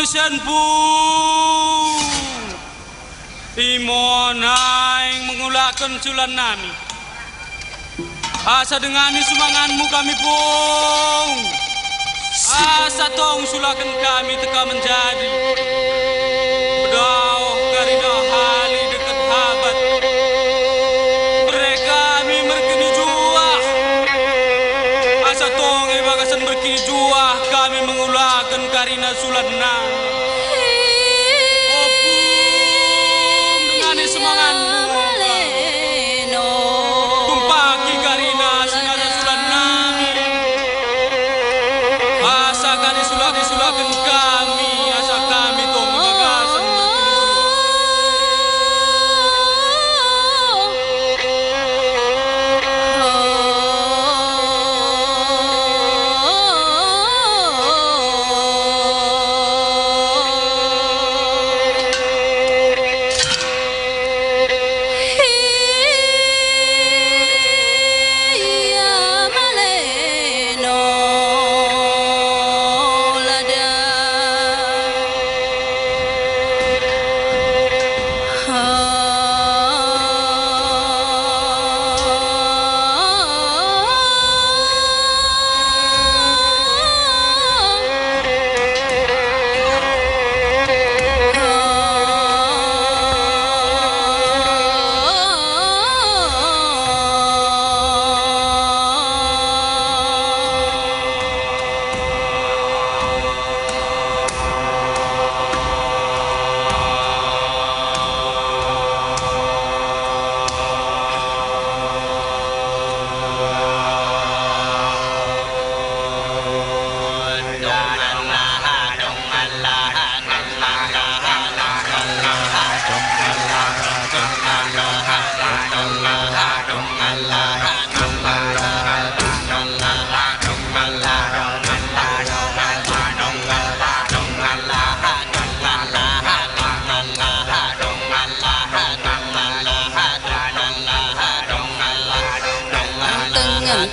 senpu Timon aing mengulakan culan nami asa dengani sumanganmu kami pung asa tong sulakan kami teka menjadi bedauh karina hali dekat habat mereka kami merkini juah asa tong bagasan berkini juah kami mengulakan karina sulan nami semangatmu tumpaki karina sinada sulan nami asa kani disulakan kami asa kami tong gagasan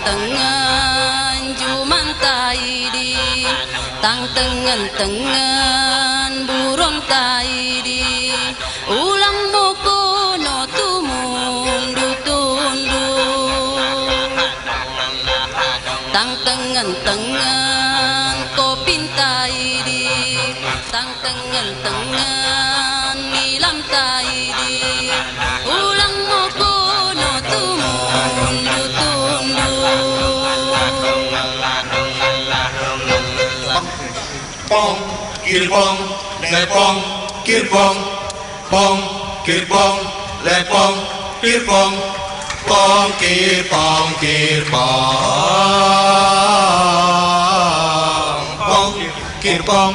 tengan juman taidi tang tengan burung taidi ulang moko no tumundu tundu tang tengan kopin taidi tang tengan nilam taidi ulang moko no tumundu tundu pong kirpong lepong kirpong pong kirpong lepong kirpong pong kirpong pong kirpong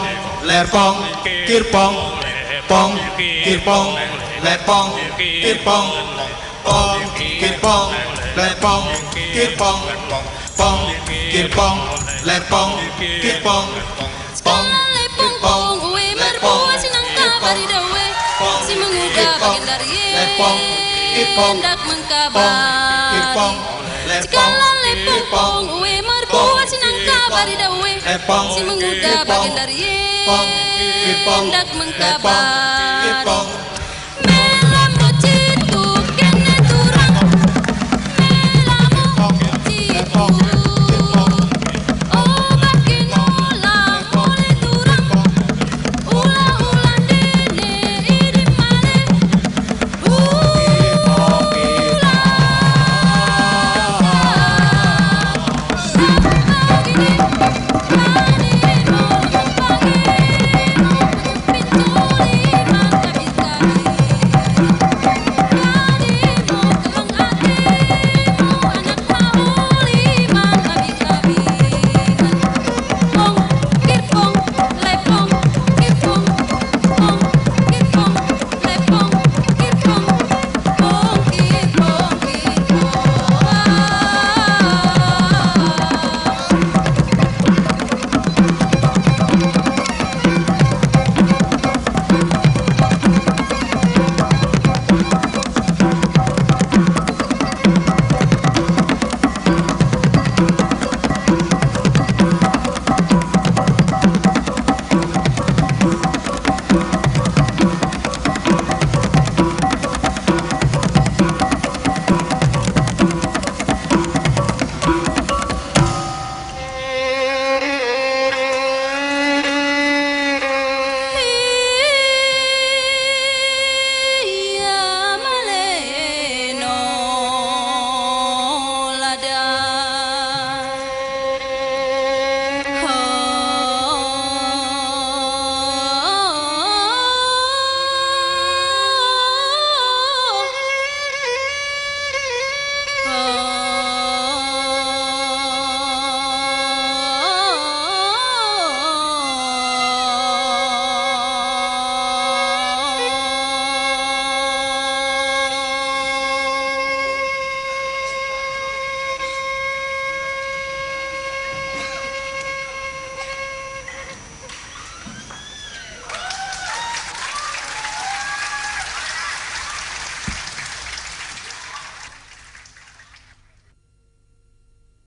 lepong kirpong pong kirpong lepong kirpong pong kirpong lepong kirpong pong kirpong lepong kirpong pong pong uwe merbuah sinangka bari dawe si menguga bagian dari hendak mengkabar segala lepong pong uwe merbuah sinangka bari dawe si menguga bagian dari hendak mengkabar